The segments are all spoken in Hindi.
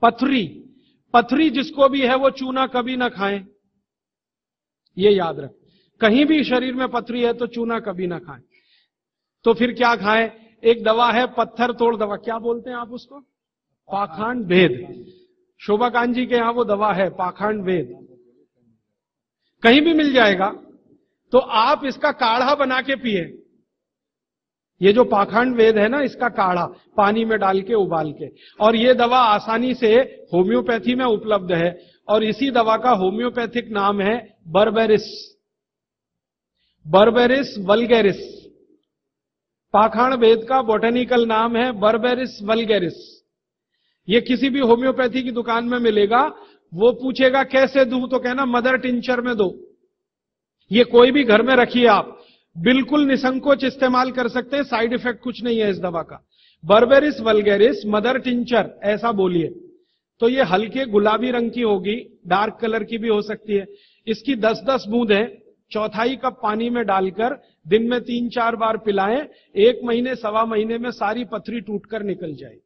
पथरी, पथरी जिसको भी है वो चूना कभी ना खाएं, ये याद रख। कहीं भी शरीर में पथरी है तो चूना कभी ना खाएं। तो फिर क्या खाएं? एक दवा है पत्थर तोड़ दवा, क्या बोलते हैं आप उसको? पाखंड भेद। शोभा कांत जी के यहां वो दवा है पाखंड भेद, कहीं भी मिल जाएगा। तो आप इसका काढ़ा बना के पिए। ये जो पाखंड वेद है ना, इसका काढ़ा पानी में डाल के उबाल के, और ये दवा आसानी से होम्योपैथी में उपलब्ध है। और इसी दवा का होम्योपैथिक नाम है बर्बेरिस, बर्बेरिस वल्गैरिस। पाखंड वेद का बोटेनिकल नाम है बर्बेरिस वल्गैरिस। ये किसी भी होम्योपैथी की दुकान में मिलेगा। वो पूछेगा कैसे दूं, तो कहना मदर टिंचर में दो। ये कोई भी घर में रखिए आप, बिल्कुल निसंकोच इस्तेमाल कर सकते हैं, साइड इफेक्ट कुछ नहीं है इस दवा का। बर्बेरिस वल्गैरिस मदर टिंचर ऐसा बोलिए। तो ये हल्के गुलाबी रंग की होगी, डार्क कलर की भी हो सकती है। इसकी 10-10 बूंदें चौथाई कप पानी में डालकर दिन में 3-4 बार पिलाएं। 1 महीने 1.25 महीने में सारी पथरी टूटकर निकल जाए।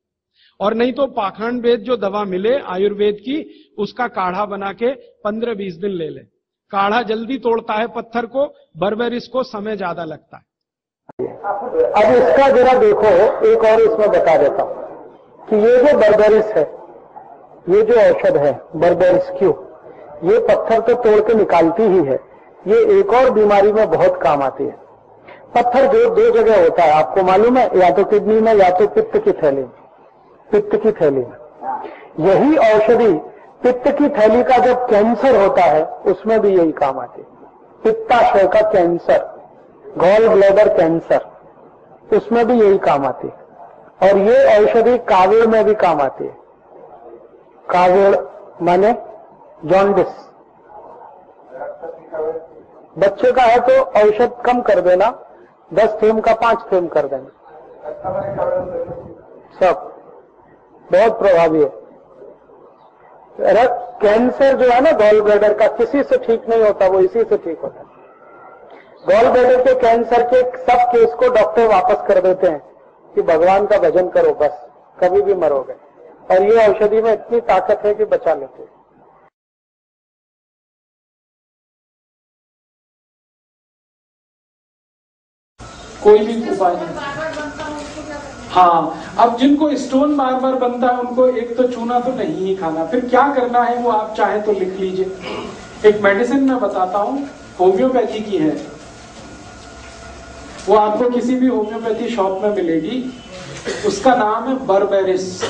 और नहीं तो पाखंड वेद जो दवा मिले आयुर्वेद की, उसका काढ़ा बना के 15-20 दिन ले लें। काढ़ा जल्दी तोड़ता है पत्थर को, बर्बेरिस को समय ज्यादा लगता है। अब इसका जरा देखो, एक और इसमें बता देता हूं कि ये जो बर्बेरिस है, ये जो औषध है बर्बेरिस क्यों, ये पत्थर तो तोड़ के निकालती ही है, ये एक और बीमारी में बहुत काम आती है। पत्थर जो 2 जगह होता है आपको मालूम है, या तो किडनी में या तो पित्त की थैली में। पित्त की थैली में यही औषधि, पित्त की थैली का जब कैंसर होता है उसमें भी यही काम आती है। पित्ताशय का कैंसर, गॉल ब्लैडर कैंसर, उसमें भी यही काम आती है। और ये औषधि कावीड़ में भी काम आती है। कावीड़ माने जॉन्डिस, बच्चे का है तो औषध कम कर देना, 10 थेम का 5 थेम कर देना, सब बहुत प्रभावी है। कैंसर जो है ना गॉल ब्लैडर का, किसी से ठीक नहीं होता, वो इसी से ठीक होता है। गॉल ब्लैडर के कैंसर के सब केस को डॉक्टर वापस कर देते हैं कि भगवान का भजन करो बस, कभी भी मरोगे। और ये औषधि में इतनी ताकत है कि बचा लेते हैं। कोई भी उपाय नहीं। हाँ, अब जिनको स्टोन बार बार बनता है उनको एक तो चूना तो नहीं ही खाना। फिर क्या करना है वो आप चाहे तो लिख लीजिए। एक मेडिसिन मैं बताता हूं, होम्योपैथी की है, वो आपको किसी भी होम्योपैथी शॉप में मिलेगी। उसका नाम है बर्बेरिस।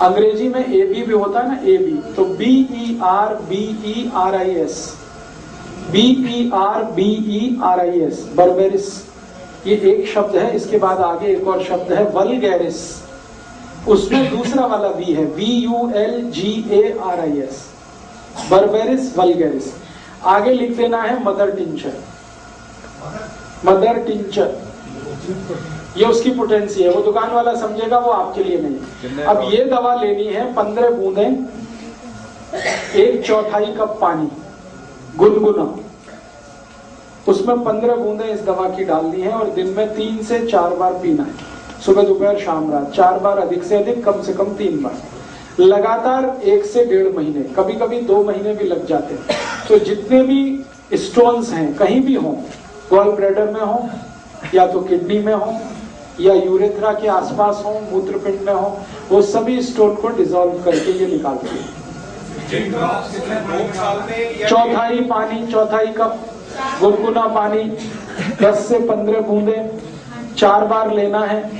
अंग्रेजी में AB भी होता है ना, AB, तो BERBERIS, बर्बेरिस। ये एक शब्द है, इसके बाद आगे एक और शब्द है वल्गैरिस, उसमें दूसरा वाला V है, VULGARIS, बर्बेरिस वल्गैरिस। आगे लिख देना है मदर टिंचर, मदर टिंचर, ये उसकी पोटेंसी है। वो दुकान वाला समझेगा, वो आपके लिए नहीं। अब ये दवा लेनी है 15 बूंदें, 1/4 कप पानी गुनगुना, उसमें 15 बूंदें इस दवा की डालनी है और दिन में 3 से 4 बार पीना है, सुबह दोपहर शाम रात, 4 बार, अधिक से अधिक, कम से कम 3 बार, लगातार 1 से 1.5 महीने, कभी कभी 2 महीने भी लग जाते हैं। तो जितने भी स्टोन्स हैं कहीं भी हों, गॉल ब्लैडर में हो या तो किडनी में हो या यूरेथ्रा के आसपास हो, मूत्रपिंड में हो, वो सभी स्टोन को डिसॉल्व करके ये निकालते हैं। 1/4 पानी, 1/4 कप गुनगुना पानी, 10 से 15 बूंदे, 4 बार लेना है,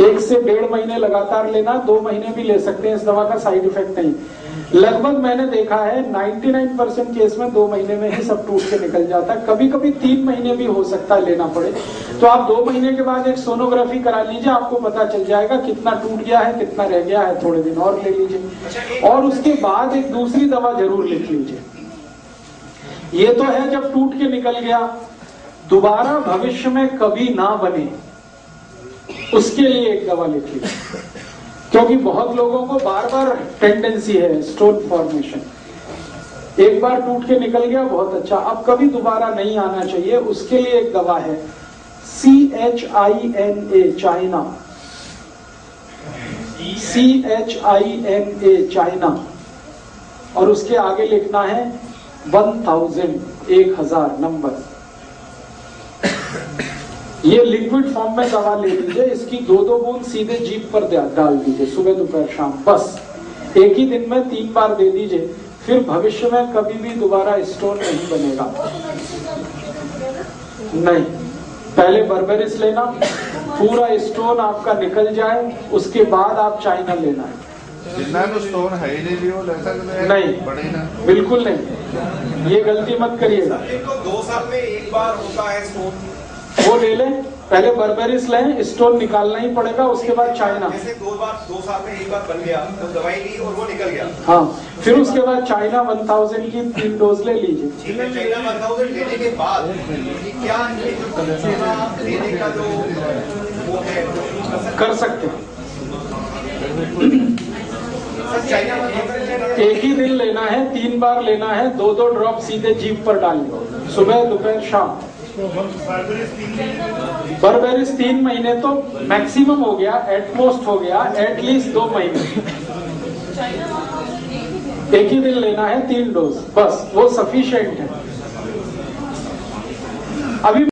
1 से 1.5 महीने लगातार लेना, 2 महीने भी ले सकते हैं, इस दवा का साइड इफेक्ट नहीं। लगभग मैंने देखा है 99% केस में 2 महीने में ही सब टूट के निकल जाता है। कभी कभी 3 महीने भी हो सकता है लेना पड़े। तो आप 2 महीने के बाद एक सोनोग्राफी करा लीजिए, आपको पता चल जाएगा कितना टूट गया है, कितना रह गया है, थोड़े दिन और ले लीजिए। और उसके बाद एक दूसरी दवा जरूर लिख लीजिए। ये तो है जब टूट के निकल गया, दोबारा भविष्य में कभी ना बने, उसके लिए एक दवा लिख लीजिए। क्योंकि बहुत लोगों को बार बार टेंडेंसी है स्टोन फॉर्मेशन, एक बार टूट के निकल गया बहुत अच्छा, अब कभी दोबारा नहीं आना चाहिए, उसके लिए एक दवा है CHINA, CHINA, चाइना, और उसके आगे लिखना है 1000, 1000 नंबर। ये लिक्विड फॉर्म में दवा ले लीजिए, इसकी 2-2 बूंद सीधे जीभ पर डाल दीजिए, सुबह दोपहर शाम, बस एक ही दिन में 3 बार दे दीजिए। फिर भविष्य में कभी भी दोबारा स्टोन नहीं बनेगा। नहीं, पहले बर्बेरिस लेना, पूरा स्टोन आपका निकल जाए, उसके बाद आप चाइना लेना है। जितना तो स्टोन है ही नहीं, वो ले सकते हैं? नहीं, बढ़ेगा बिल्कुल नहीं, ये गलती मत करिएगा। 2 साल में एक बार होता है स्टोन, वो ले लें, पहले बर्बेरिस लें, स्टोन निकालना ही पड़ेगा, उसके बाद चाइना। जैसे 2 साल में एक बार बन गया तो दवाई ली और वो निकल गया। हाँ, फिर उसके बाद चाइना 1000 की 3 डोज ले लीजिए। ठीक है, चाइना 1000 लेने के बाद क्या ये जो लेने का जो वो है कर सकते हैं। चाइना 1000 एक ही दिन लेना है, 3 बार लेना है, 2-2 ड्रॉप सीधे जीभ पर डालिए, सुबह दोपहर शाम। बर्बेरिस 3 महीने तो मैक्सिमम हो गया, एटमोस्ट हो गया, एटलीस्ट 2 महीने। एक ही दिन लेना है, 3 डोज, बस वो सफिशिएंट है। अभी